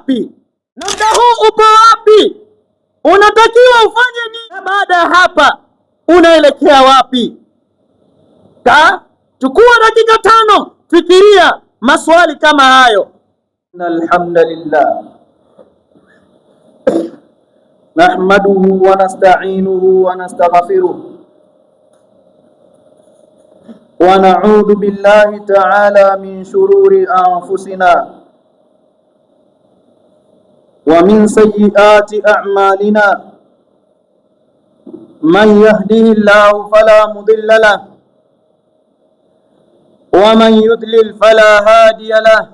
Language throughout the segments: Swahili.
wapi? Muda huu upo wapi? Unatakiwa ufanye nini? Baada ya hapa unaelekea wapi? Chukua dakika 5, fikiria maswali kama hayo. Alhamdulillah nahmaduhu wa nasta'inuhu wa nastaghfiruh wa na'udhu billahi ta'ala min shururi anfusina wa min sayyiati a'malina man yahdihillahu fala mudilla lahu wa man yudlil fala hadiya lahu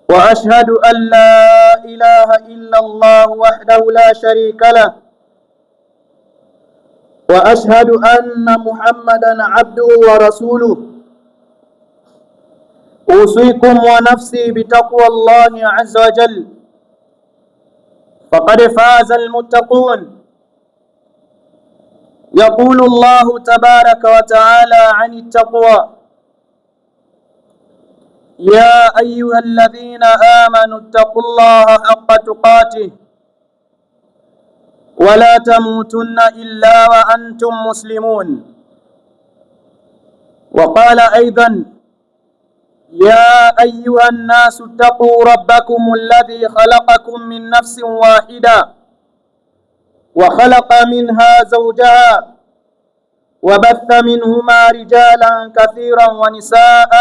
wa ashhadu an la ilaha illa Allah wahdahu la sharika lahu wa ashhadu anna Muhammadan abduhu wa rasuluhu usikum wa nafsi bitaqwa Allahi azza wa jalla faqad faza almuttaqun. يقول الله تبارك وتعالى عن التقوى يا أيها الذين آمنوا اتقوا الله حق تقاته ولا تموتن إلا وأنتم مسلمون. وقال أيضا يا أيها الناس اتقوا ربكم الذي خلقكم من نفس واحدة وخلق منها زوجها وبث منهما رجالا كثيرا ونساء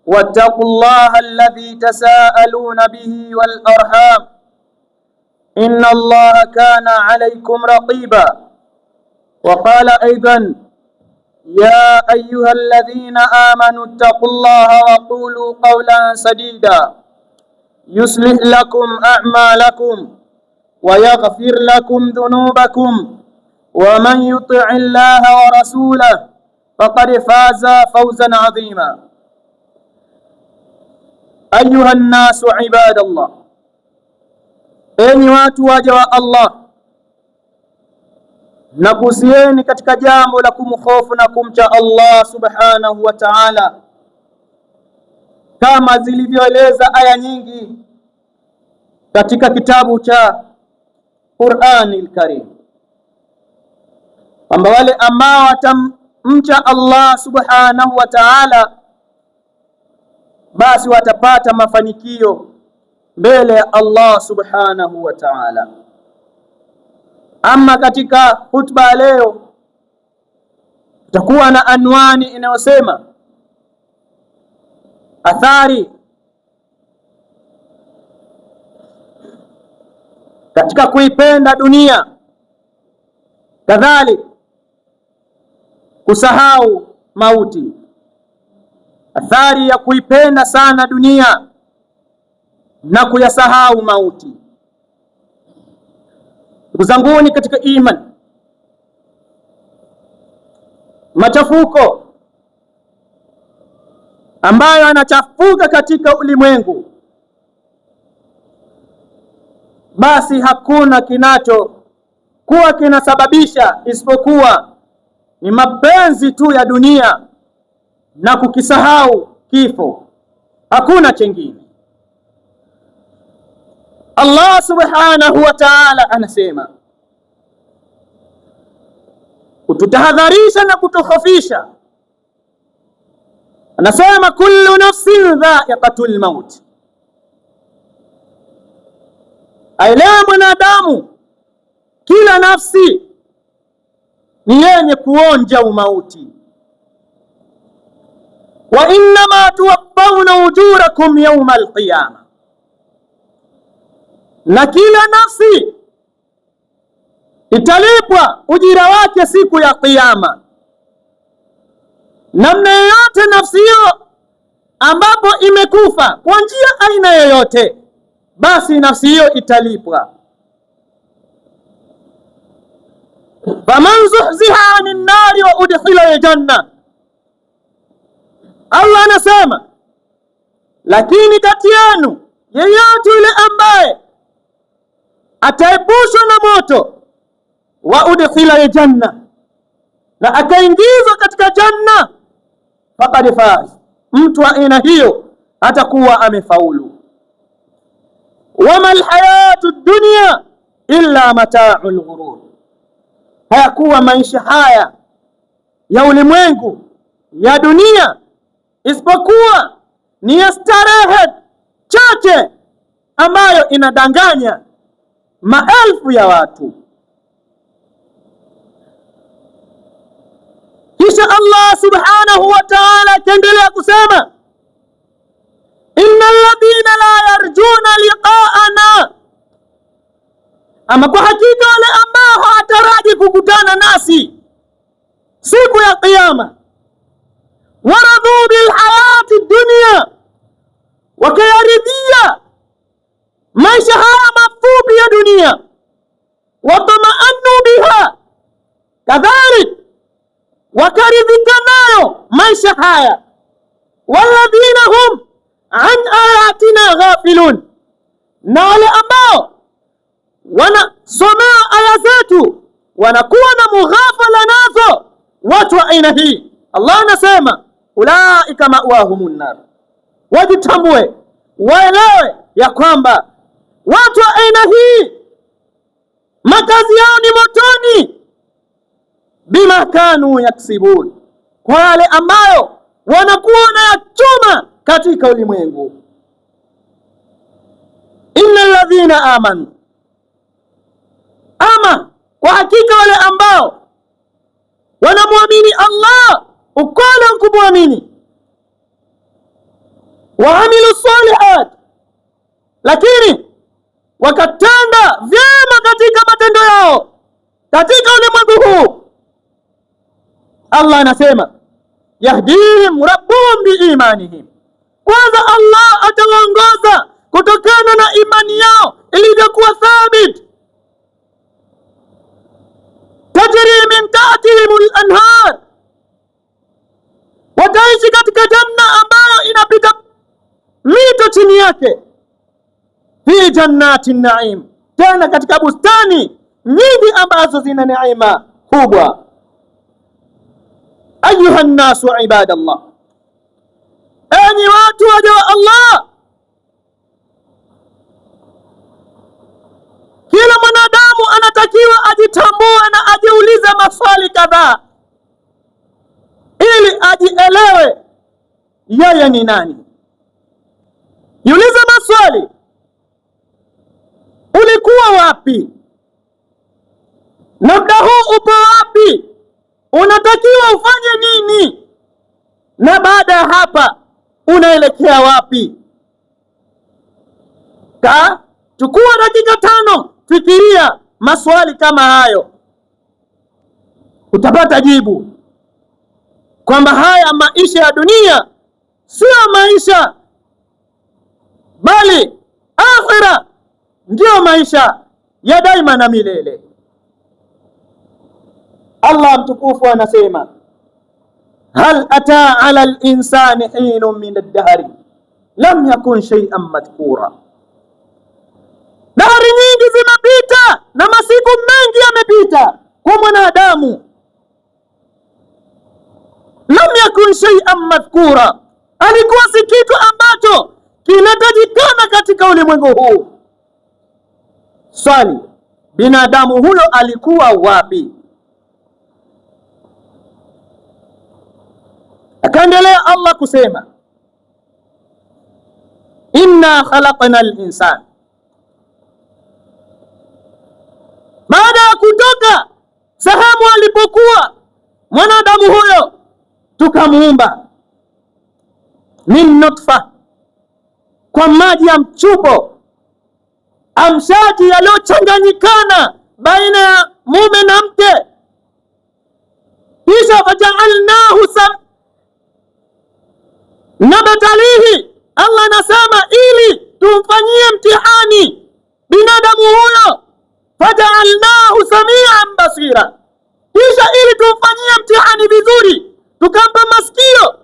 واتقوا الله الذي تساءلون به والأرحام إن الله كان عليكم رقيبا. وقال أيضا يا أيها الذين آمنوا اتقوا الله وقولوا قولا سديدا يصلح لكم أعمالكم ويغفر لكم ذنوبكم ومن يطع الله ورسوله فقد فاز فوزا عظيما. أيها الناس عباد الله، enyi watu waja wa Allah, nakusieni katika jambo la kumhofu na kumcha Allah subhanahu wa ta'ala, kama zilivyoeleza aya nyingi katika kitabu cha Qur'anil Karim, kwamba wale ambao watamcha Allah subhanahu wa ta'ala basi watapata mafanikio mbele ya Allah subhanahu wa ta'ala. Ama katika hutuba leo tutakuwa na anwani inayosema athari katika kuipenda dunia, kadhalika kusahau mauti. Athari ya kuipenda sana dunia na kuyasahau mauti. Ndugu zanguni katika imani, machafuko ambayo anachafuka katika ulimwengu, basi hakuna kinachokuwa kinasababisha isipokuwa ni mapenzi tu ya dunia na kukisahau kifo, hakuna chengine. Allah subhanahu wa ta'ala anasema kututahadharisha na kutukhofisha, anasema kullu nafsin dha'iqatul maut, aila mwanadamu kila nafsi ni yenye kuonja umauti. Wa innama tuwaffawna ujurakum yawma alqiyama, na kila nafsi italipwa ujira wake siku ya Kiyama. Namna yoyote nafsi hiyo ambapo imekufa kwa njia aina yoyote, basi nafsi hiyo italipwa. faman zuhziha anin nari wa udkhila aljanna, Allah anasema lakini kati yenu yeyote yule ambaye ataepushwa na moto, wa udkhila aljanna, na akaingizwa katika janna, faqad faz, mtu wa aina hiyo atakuwa amefaulu. Wama alhayatu dunya illa mata'ul ghurur, hayakuwa maisha haya ya ulimwengu ya dunia isipokuwa ni ya starehe chache ambayo inadanganya maelfu ya watu. Kisha Allah subhanahu wa ta'ala akaendelea kusema, innal ladhina la yarjuna liqa'ana, ama kwa hakika wale ambao hawataraji kukutana nasi siku ya Kiyama, waradhu bil hayati dunya, wakayaridhia maisha haya mafupi ya dunia, watamaannu biha, kadhalik wakaridhika nayo maisha haya, walladhina hum an ayatina ghafilun, na wale ambao wanasomea aya zetu wanakuwa na mughafala nazo. Watu wa aina hii Allah anasema ulaika ma'wahumun nar, wajitambue waelewe ya kwamba watu wa aina hii makazi yao ni motoni, bima kanu yaksibun, kwa yale ambayo wanakuwa wanayachuma katika ulimwengu. Innal ladhina amanu, ama kwa hakika wale ambao wanamwamini Allah ukweli wa kumwamini, waamilu salihat, lakini wakatenda vyema katika matendo yao katika ulimwengu huu, Allah anasema yahdihim rabbuhum biimanihim, kwanza Allah atawaongoza kutokana na imani yao ilivyokuwa thabit. Tajri min tahtihim al-anhar, wataishi katika janna ambayo inapita mito chini yake, fi jannati naim, tena katika bustani nyingi ambazo zina neema kubwa. Ayuha nnasu ibadallah, enyi watu waja wa Allah, kila mwanadamu anatakiwa ajitambue na ajiulize maswali kadhaa ili ajielewe yeye ni nani. Jiulize maswali: ulikuwa wapi? Na muda huu upo wapi? Unatakiwa ufanye nini? Na baada ya hapa unaelekea wapi? Chukua dakika 5, fikiria maswali kama hayo, utapata jibu kwamba haya maisha ya dunia sio maisha, bali akhira ndio maisha ya daima na milele. Allah mtukufu anasema, hal ata ala al-insani hinun min ad-dahri lam yakun shay'an madhkura, dahari nyingi zimepita na masiku mengi yamepita kwa mwanadamu, lam yakun shay'an madhkura, alikuwa si kitu ambacho kinatajikana katika ulimwengu huu. Swali, binadamu huyo alikuwa wapi? Akaendelea Allah kusema, inna khalaqna al-insana, baada ya kutoka sehemu alipokuwa mwanadamu huyo tukamuumba, min nutfa, kwa maji ya mchupo, amshaji yaliyochanganyikana baina ya mume na mke, kisha faja'alnahu nabtalihi, Allah anasema ili tumfanyie mtihani binadamu huyo, faja'alnahu samian basira, kisha ili tumfanyie mtihani vizuri, tukampa masikio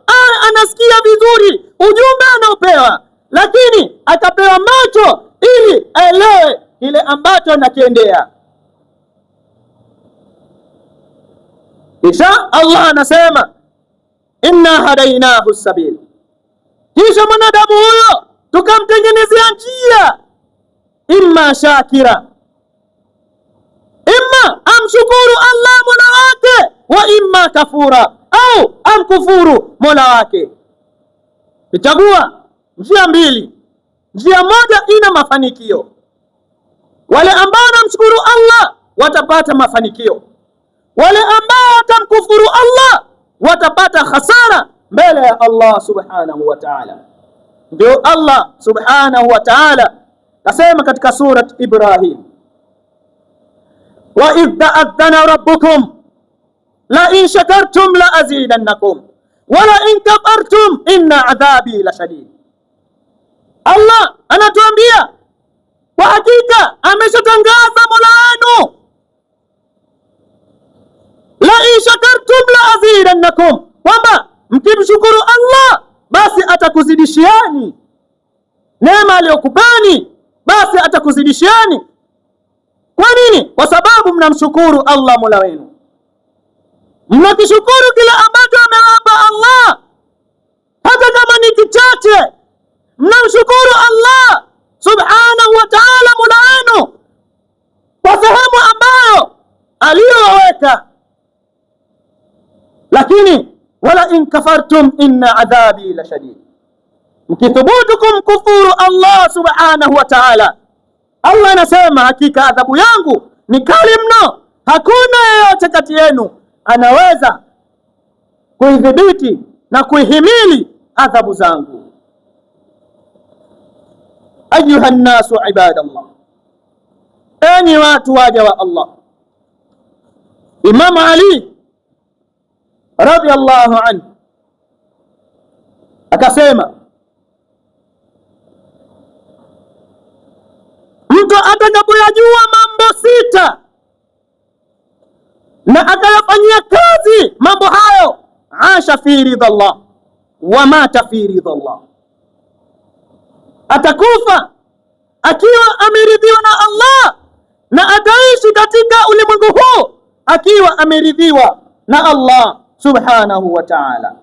anasikia vizuri ujumbe anaopewa, lakini akapewa macho ili aelewe kile ambacho anakiendea. Kisha Allah anasema inna hadainahu sabil, kisha mwanadamu huyo tukamtengenezea njia, imma shakira, imma amshukuru Allah mola wake, wa imma kafura, au amkufuru mola wake. Nichagua njia mbili. Njia moja ina mafanikio, wale ambao wanamshukuru Allah watapata mafanikio, wale ambao watamkufuru Allah watapata hasara mbele ya Allah subhanahu wa ta'ala. Ndio Allah subhanahu wa ta'ala kasema katika surat Ibrahim, wa idh ta'adhana rabbukum la in shakartum la azidannakum wa la in kafartum inna adhabi la shadid. Allah anatuambia kwa hakika ameshatangaza mola wenu, la in shakartum la azidannakum, kwamba mkimshukuru Allah basi atakuzidishiani neema aliyokupani, basi atakuzidishiani. Kwa nini? Kwa sababu mnamshukuru Allah mola wenu, mnakishukuru kila ambacho amewapa Allah, hata kama ni kichache. Mnamshukuru Allah subhanahu wa ta'ala mola wenu kwa sehemu ambayo aliyoweka. Lakini wala in kafartum inna adhabi la shadid, mkithubutu kumkufuru Allah subhanahu wa ta'ala, Allah anasema hakika adhabu yangu ni kali mno, hakuna yeyote kati yenu anaweza kuidhibiti na kuihimili adhabu zangu. Ayuha nnasu ibadallah, enyi watu waja wa Allah. Imam Ali radiyallahu anhu akasema, mtu atakapoyajua mambo sita na akayafanyia kazi mambo hayo, asha fi ridallah wa mata fi ridallah, atakufa akiwa ameridhiwa na Allah na ataishi katika ulimwengu huu akiwa ameridhiwa na Allah subhanahu wa ta'ala.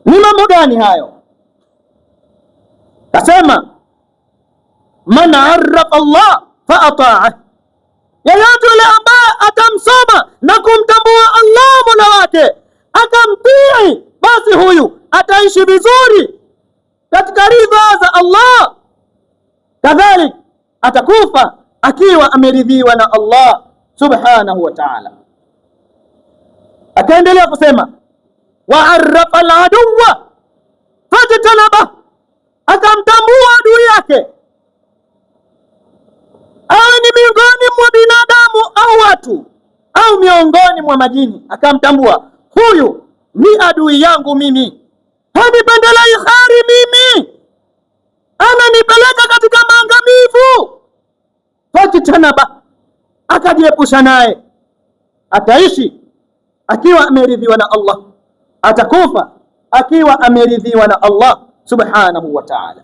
Ni mambo gani hayo? Kasema, man arrafa Allah fa ata'ah, yeyote yule ambaye atamsoma na kumtambua Allah mola wake akamtii, basi huyu ataishi vizuri katika ridha za Allah, kadhalik atakufa akiwa ameridhiwa na Allah subhanahu wa ta'ala. Akaendelea kusema, wa arrafa al-aduwa fajtanaba, akamtambua adui yake, awe ni miongoni mwa binadamu au watu au miongoni mwa majini, akamtambua huyu ni adui yangu mimi, hanipendelei khari mimi, ananipeleka katika maangamivu. Fajtanaba, akajiepusha naye, ataishi akiwa ameridhiwa na Allah, atakufa akiwa ameridhiwa na Allah subhanahu wa ta'ala.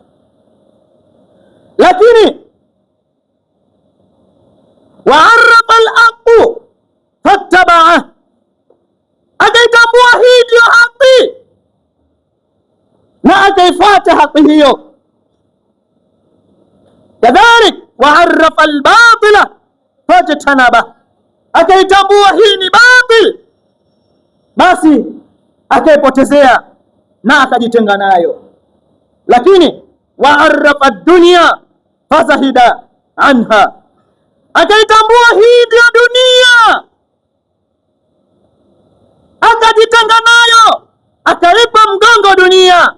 Lakini wa'arrafa al-haqqu fattaba'ah, akaitambua hii ndio haki na akaifuata haki hiyo. Kadhalik wa'arrafa al-batila fajtanaba, akaitambua hii ni batil, basi akaipotezea na akajitenga nayo. Lakini wa'arrafa ad-dunya fazahida anha, akaitambua hii ndio dunia, akajitenga nayo, akaipa mgongo dunia,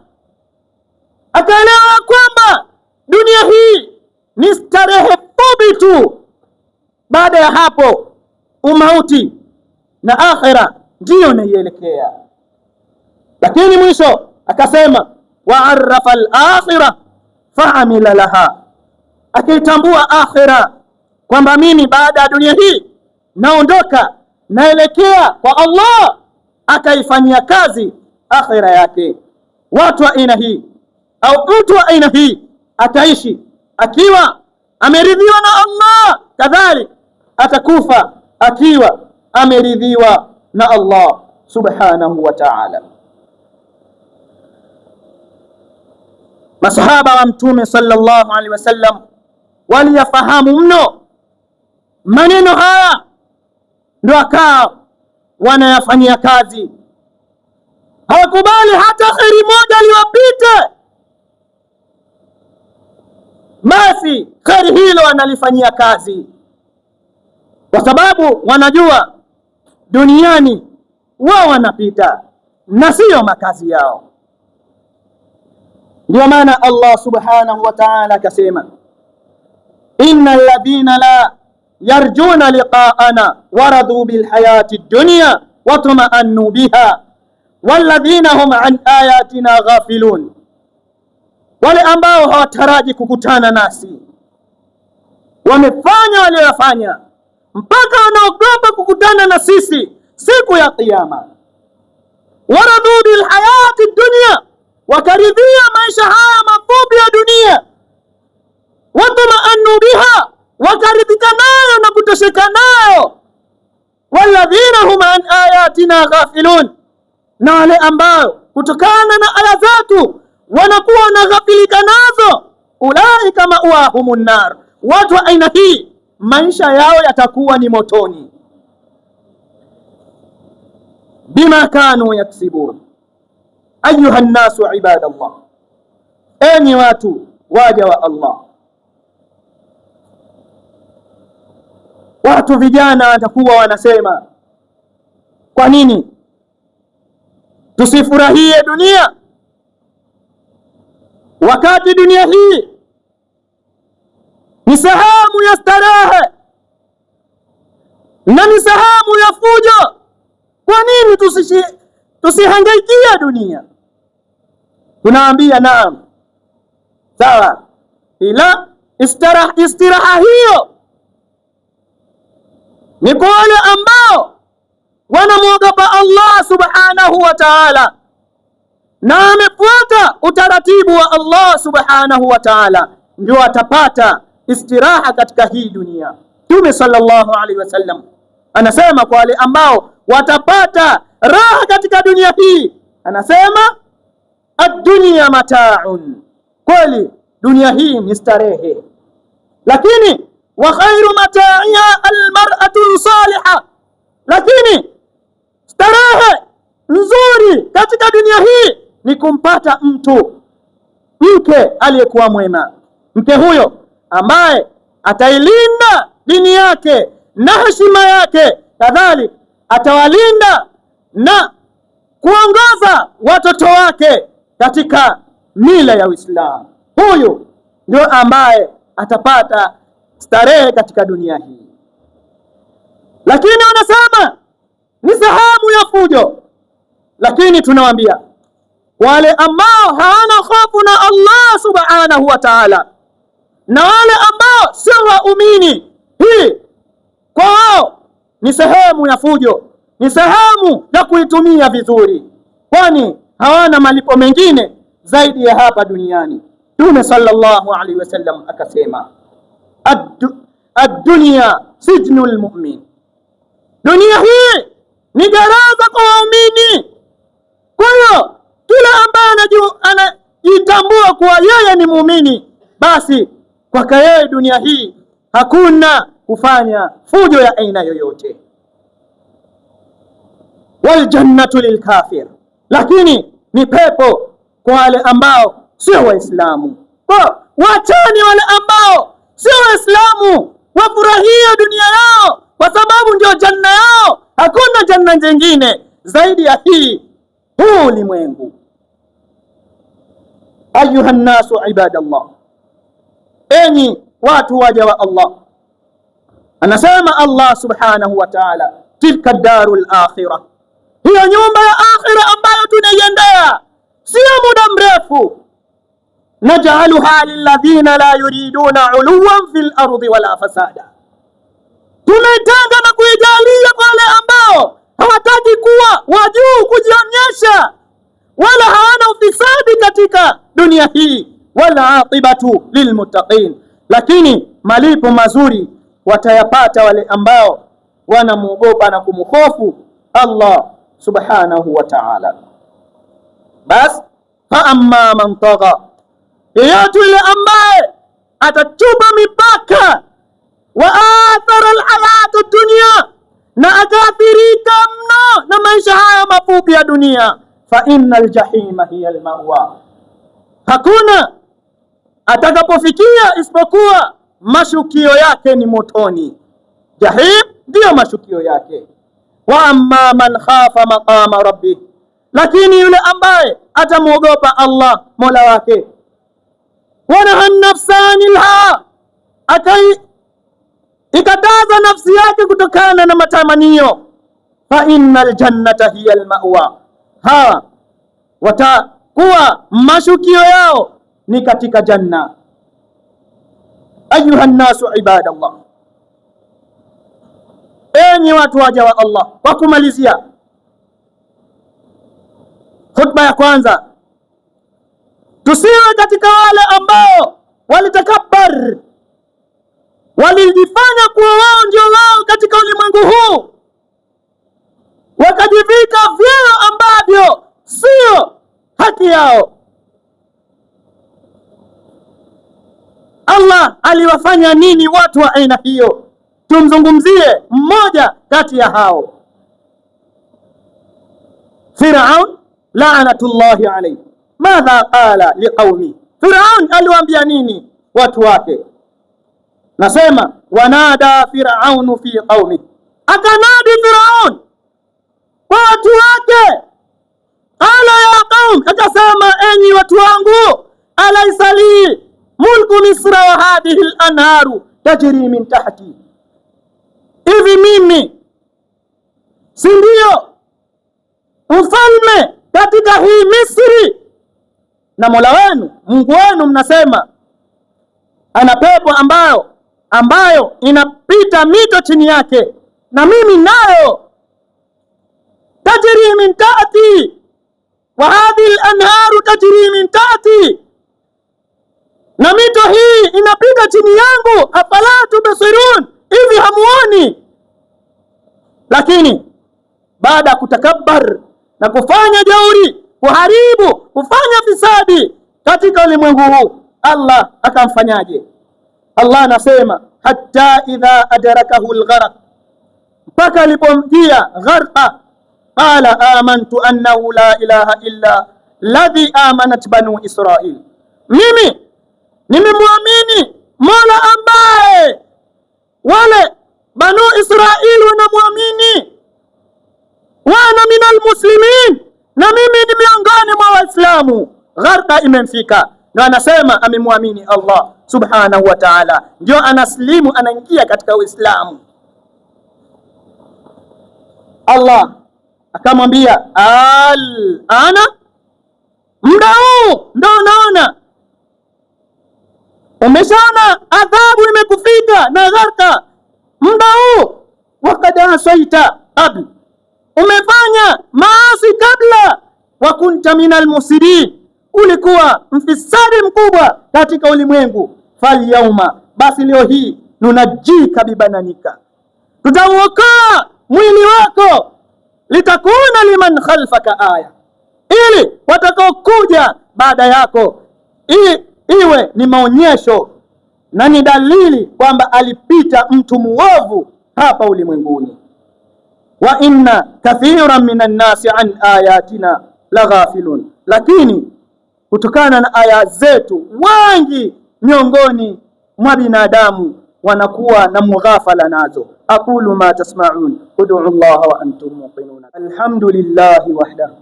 akaelewa kwamba dunia hii ni starehe fupi tu, baada ya hapo umauti na akhira ndiyo naielekea. Lakini mwisho akasema, wa'arrafa al-akhirah fa'amila laha, akaitambua akhira kwamba mimi baada ya dunia hii naondoka naelekea kwa Allah, akaifanyia kazi akhira yake. Watu wa aina hii au mtu wa aina hii ataishi akiwa ameridhiwa na Allah, kadhalik atakufa akiwa ameridhiwa na Allah subhanahu wa ta'ala. Masahaba wa Mtume sallallahu alaihi wasallam waliyafahamu mno maneno haya, ndio akawa wanayafanyia kazi. Hawakubali hata kheri moja liwapite, basi kheri hilo wanalifanyia kazi, kwa sababu wanajua duniani wao wanapita na siyo makazi yao. Ndio maana Allah subhanahu wa ta'ala akasema, innal ladhina la yarjuna liqa'ana waradu bil hayati dunya watma'annu biha walladhina hum an ayatina ghafilun, wale ambao hawataraji kukutana nasi, wamefanya waliyofanya mpaka wanaogopa kukutana na sisi siku ya Kiyama. Waradu bil hayati dunya, wakaridhia maisha haya mafupi ya dunia. Watma'annu biha, wakaridhika nayo na kutosheka nayo. Walladhina hum an ayatina ghafilun, na wale ambao kutokana na aya zetu wanakuwa wanaghafilika nazo. Ulaika ma'wahumun nar, watu wa aina hii maisha yao yatakuwa ni motoni. Bima kanu yaksibun. Ayuha nnasu ibadallah, enyi watu waja wa Allah. Watu vijana watakuwa wanasema, kwa nini tusifurahie dunia wakati dunia hii ni sehemu ya starehe na ni sehemu ya fujo? Kwa nini tusihangaikia dunia? Tunaambia naam, sawa, ila istiraha hiyo ni kwa wale ambao wanamwogopa Allah subhanahu wa ta'ala na amefuata utaratibu wa Allah subhanahu wa ta'ala, ndio atapata istiraha katika hii dunia. Mtume sallallahu alaihi wasallam anasema kwa wale ambao watapata raha katika dunia hii, anasema ad-dunya mata'un, kweli dunia hii ni starehe, lakini wa khairu mata'iha al-mar'atu salihah, lakini starehe nzuri katika dunia hii ni kumpata mke aliyekuwa mwema. Mke huyo ambaye atailinda dini yake na heshima yake, kadhalika atawalinda na kuongoza watoto wake katika mila ya Uislamu. Huyu ndio ambaye atapata starehe katika dunia hii. Lakini wanasema ni sehemu ya fujo. Lakini tunawaambia wale ambao hawana hofu na Allah subhanahu wa ta'ala na wale ambao sio waumini, hii kwa wao ni sehemu ya fujo, ni sehemu ya kuitumia vizuri, kwani hawana malipo mengine zaidi ya hapa duniani. Mtume sallallahu alaihi wasallam akasema, ad-dunya sijnul mu'min, dunia hii ni gereza kwa waumini. Kwa hiyo kila ambaye anajitambua kuwa yeye ni muumini, basi kwake yeye dunia hii hakuna kufanya fujo ya aina yoyote. Wal jannatu lil kafir, lakini ni pepo kwa wale ambao sio Waislamu. Kwa wachani wale ambao sio Waislamu wafurahie dunia yao, kwa sababu ndio janna yao. Hakuna janna nyingine zaidi ya hii, huu ulimwengu. Ayuha nnasu ibadallah, enyi watu waja wa Allah. Anasema Allah subhanahu wa ta'ala, tilka darul akhirah, hiyo nyumba ya akhira ambayo tunaiendea sio muda mrefu. Naj'aluha lilladhina la yuriduna uluwan fil ardi wala fasada, tumeitenga na kuijalia kwa wale ambao hawataki kuwa wajuu kujionyesha, wala hawana ufisadi katika dunia hii. Wala aqibatu lilmuttaqin, lakini malipo mazuri watayapata wale ambao wanamuogopa na kumhofu Allah subhanahu wa ta'ala. Bas fa amma man tagha, yeyote yule ambaye atachupa mipaka wa athara alhayatu dunya, na akaathirika mno na maisha haya mafupi ya dunia, fa innal jahima hiya almawa, hakuna atakapofikia isipokuwa mashukio yake ni motoni. Jahim ndio mashukio yake. Wa amma man khafa maqama rabbih, lakini yule ambaye atamuogopa Allah mola wake, wa nahaa nafsa anil hawa, ikataza nafsi yake kutokana na matamanio, fa innal jannata hiya almawa, ha watakuwa mashukio yao ni katika janna. Ayuha nnasu ibadallah, enyi watu waja wa Allah. Kwa kumalizia khutba ya kwanza, tusiwe katika wale ambao walitakabbar, walijifanya kuwa wao ndio wao katika ulimwengu huu, wakajivika vyeo ambavyo sio haki yao. Allah aliwafanya nini watu wa aina hiyo? Tumzungumzie mmoja kati ya hao, Firaun la'natullahi alayhi. Madha qala liqaumi, Firaun aliwaambia nini watu wake? Nasema wanada Firaunu fi qaumi, akanadi Firaun kwa watu wake, qala ya qaum, akasema enyi watu wangu, alaysa li mulku misra wa hadhihi al-anharu tajri min tahti, hivi mimi si ndio mfalme katika hii Misri, na Mola wenu Mungu wenu mnasema ana pepo ambayo inapita mito chini yake, na mimi nayo tajri min tahti wa hadhihi al-anharu tajri min tahti, na mito hii inapita chini yangu. Afala tubsirun, hivi hamuoni? Lakini baada ya kutakabbar na kufanya jauri, kuharibu, kufanya fisadi katika ulimwengu huu, Allah akamfanyaje? Allah anasema hatta idha adrakahu algharq, mpaka alipomjia gharqa, qala amantu annahu la ilaha illa alladhi amanat banu Israil, mimi nimemwamini Mola ambaye wale Banu Israili wanamwamini, wana minal muslimin, na mimi ni miongoni mwa Waislamu. Gharqa imemfika, na anasema amemwamini Allah subhanahu wa ta'ala, ndio anaslimu, anaingia katika Uislamu. Allah akamwambia ana, muda huu ndio unaona, umeshaona adhabu imekufika na gharqa, muda huu. Wakad asaita qabl, umefanya maasi kabla, wa kunta minal mufsidin, ulikuwa mfisadi mkubwa katika ulimwengu. Falyauma, basi leo hii, nunajika bibananika, tutauokoa mwili wako, litakuna liman khalfaka aya, ili watakaokuja baada yako iwe ni maonyesho na ni dalili kwamba alipita mtu muovu hapa ulimwenguni. Wa inna kathiran minan nasi an ayatina laghafilun, lakini kutokana na aya zetu wengi miongoni mwa binadamu wanakuwa na mughafala nazo. Aqulu ma tasma'un, ud'u Allah wa antum muqinun. Alhamdulillahi wahdahu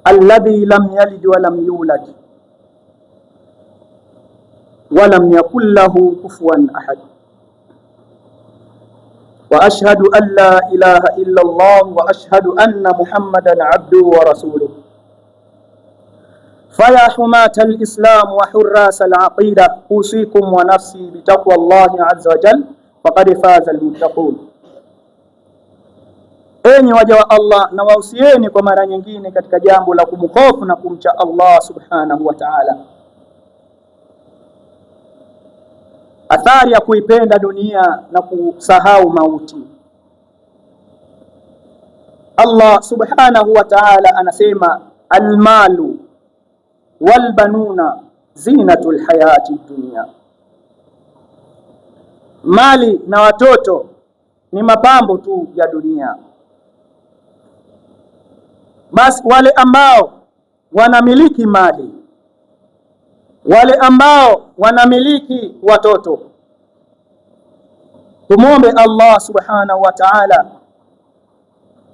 alladhi lam yalid wa lam yulad wa lam yakul lahu kufuwan ahad, wa ashhadu an la ilaha illa Allah wa ashhadu anna Muhammadan abduhu wa rasuluhu. Faya humata al-islam wa hurras al-aqida, usikum wa nafsi bitaqwa Allah azza wa jalla, faqad faza al-muttaqun. Enyi waja wa Allah, na wausieni kwa mara nyingine katika jambo la kumhofu na kumcha Allah subhanahu wa ta'ala. Athari ya kuipenda dunia na kusahau mauti. Allah subhanahu wa ta'ala anasema almalu walbanuna zinatul hayati dunya, mali na watoto ni mapambo tu ya dunia. Basi wale ambao wanamiliki mali, wale ambao wanamiliki watoto, tumwombe Allah subhanahu wa ta'ala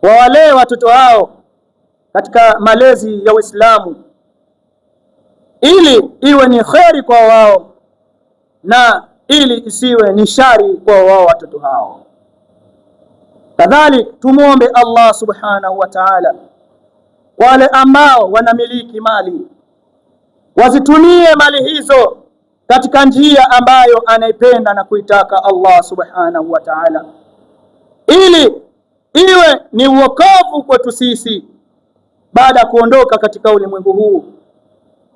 wawalee watoto hao katika malezi ya Uislamu, ili iwe ni kheri kwa wao na ili isiwe ni shari kwa wao watoto hao. Kadhalika tumwombe Allah subhanahu wa ta'ala wale ambao wanamiliki mali wazitumie mali hizo katika njia ambayo anaipenda na kuitaka Allah subhanahu wa ta'ala, ili iwe ni wokovu kwetu sisi baada ya kuondoka katika ulimwengu huu,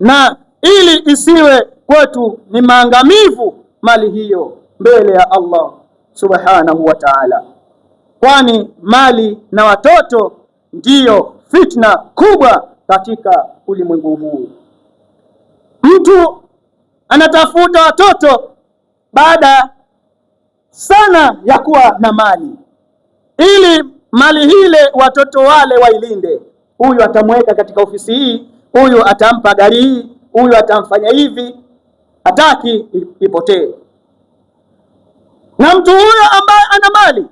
na ili isiwe kwetu ni maangamivu mali hiyo mbele ya Allah subhanahu wa ta'ala, kwani mali na watoto ndiyo fitna kubwa katika ulimwengu huu. Mtu anatafuta watoto baada sana ya kuwa na mali, ili mali hile watoto wale wailinde. Huyu atamweka katika ofisi hii, huyu atampa gari hii, huyu atamfanya hivi, hataki ipotee. Na mtu huyo ambaye ana mali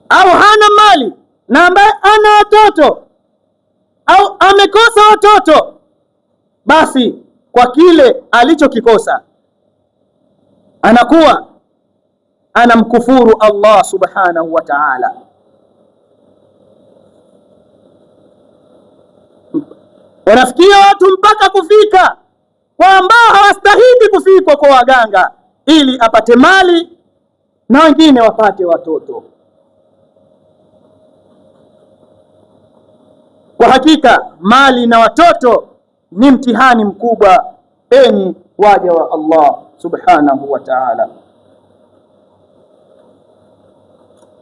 au hana mali na ambaye ana watoto au amekosa watoto, basi kwa kile alichokikosa anakuwa anamkufuru Allah subhanahu wa ta'ala. Wanafikia watu mpaka kufika kwa ambao hawastahili kufikwa kwa waganga ili apate mali na wengine wapate watoto. Kwa hakika mali na watoto ni mtihani mkubwa, enyi waja wa Allah subhanahu wa ta'ala.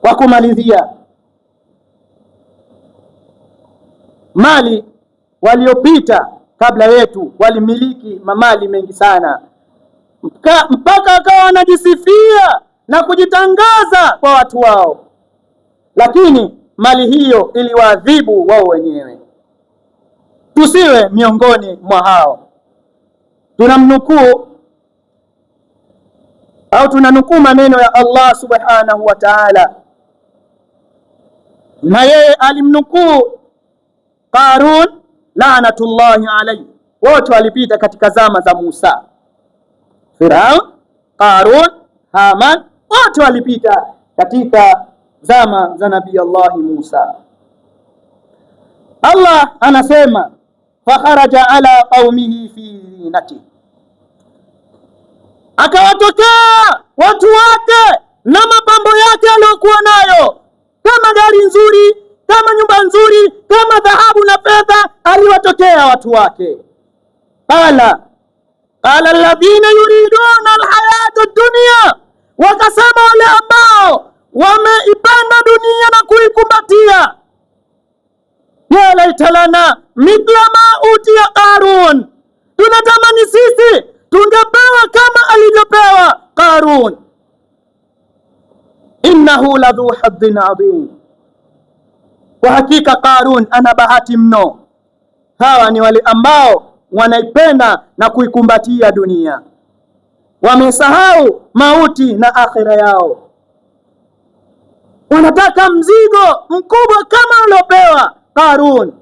Kwa kumalizia, mali waliopita kabla yetu walimiliki mamali mengi sana, mpaka wakawa wanajisifia na kujitangaza kwa watu wao, lakini mali hiyo iliwaadhibu wao wenyewe. Tusiwe miongoni mwa hao. Tunamnukuu au tunanukuu maneno ya Allah subhanahu wa ta'ala, na yeye alimnukuu Qarun laanatullahi alayhi. Wote walipita katika zama za Musa. Firaun, Qarun, Haman, wote walipita katika zama za Nabii Allah Musa. Allah anasema fakharaja ala qaumihi fi zinati, akawatokea watu wake na mapambo yake aliyokuwa nayo, kama gari nzuri, kama nyumba nzuri, kama dhahabu na fedha, aliwatokea watu wake. qala alladhina yuriduna alhayata ad-dunya, wakasema wale ambao wameipenda dunia na kuikumbatia, ya laita lana mithla ma utiya Qarun, tunatamani sisi tungepewa kama alivyopewa Qarun, innahu ladhu hadhin adhim, kwa hakika Qarun ana bahati mno. Hawa ni wale ambao wanaipenda na kuikumbatia dunia, wamesahau mauti na akhira yao, wanataka mzigo mkubwa kama aliopewa Qarun.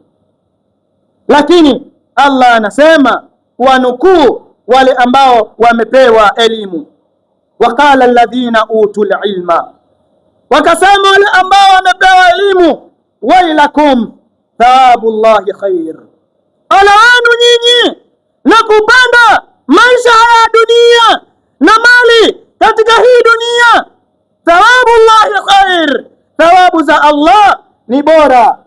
Lakini Allah anasema wanukuu wale ambao wamepewa elimu, waqala alladhina utul ilma, wakasema wale ambao wamepewa elimu, wailakum thawabullahi khair, ala wanu nyinyi na kupanda maisha ya dunia na mali katika hii dunia, thawabullahi khair, thawabu za Allah ni bora,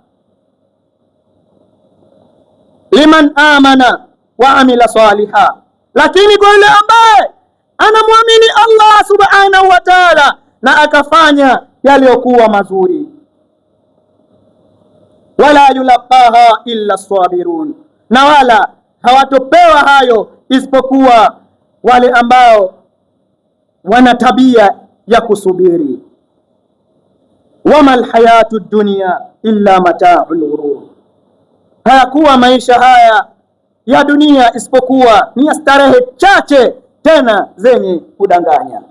liman amana wa amila saliha, lakini kwa yule ambaye anamwamini Allah subhanahu wa ta'ala na akafanya yaliyokuwa mazuri. wala yulaqaha illa sabirun, na wala hawatopewa hayo isipokuwa wale ambao wana tabia ya kusubiri. Wama alhayatu dunya illa mata'ul ghurur, hayakuwa maisha haya ya dunia isipokuwa ni starehe chache tena zenye kudanganya.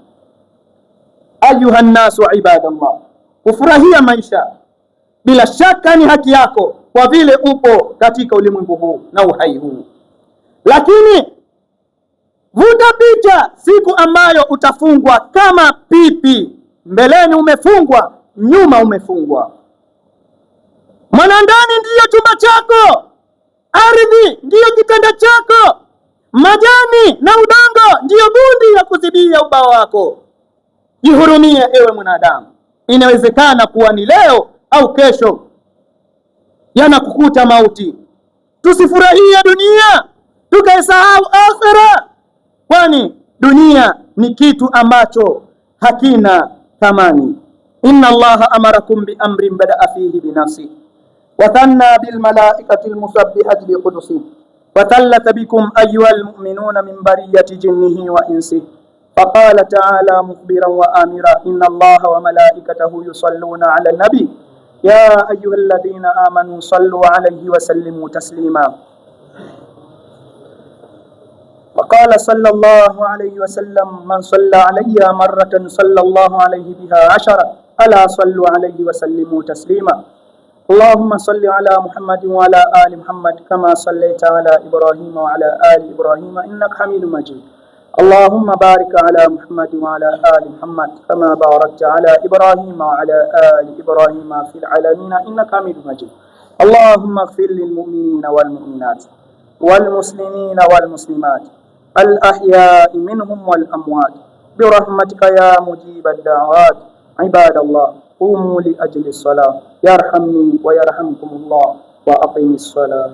Ayuha nnasu ibadallah, kufurahia maisha bila shaka ni haki yako kwa vile upo katika ulimwengu huu na uhai huu, lakini vuta picha siku ambayo utafungwa kama pipi. Mbeleni umefungwa, nyuma umefungwa. Mwanandani ndiyo chumba chako, ardhi ndiyo kitanda chako, majani na udongo ndiyo bundi ya kuzibia ubao wako. Jihurumie ewe mwanadamu, inawezekana kuwa ni leo au kesho yanakukuta mauti. Tusifurahie dunia tukaisahau akhira, kwani dunia ni kitu ambacho hakina thamani. Inna Allaha amarakum bi amrin bada'a fihi bi nafsi wa thanna bil malaikati al musabbihati bi qudusi wa thallata bikum ayyuhal mu'minuna min bariyati jinnihi wa insihi faqala ta'ala mukhbiran wa amira inna Allaha wa malaikatahu yusalluna 'alan nabi ya ayyuhalladhina amanu sallu 'alayhi wa sallimu taslima. وقال صلى الله عليه وسلم من صلى علي مرة صلى الله عليه بها 10 ألا صلوا عليه وسلموا تسليما. اللهم صل على محمد وعلى آل محمد كما صليت على إبراهيم وعلى آل إبراهيم إنك حميد مجيد. اللهم بارك على محمد وعلى آل محمد كما باركت على إبراهيم وعلى آل إبراهيم في العالمين إنك حميد مجيد. اللهم اغفر للمؤمنين والمؤمنات والمسلمين والمسلمات الأحياء منهم والأموات برحمتك يا مجيب الدعوات. عباد الله قوموا لأجل الصلاة يرحمني ويرحمكم الله وأقيموا الصلاة.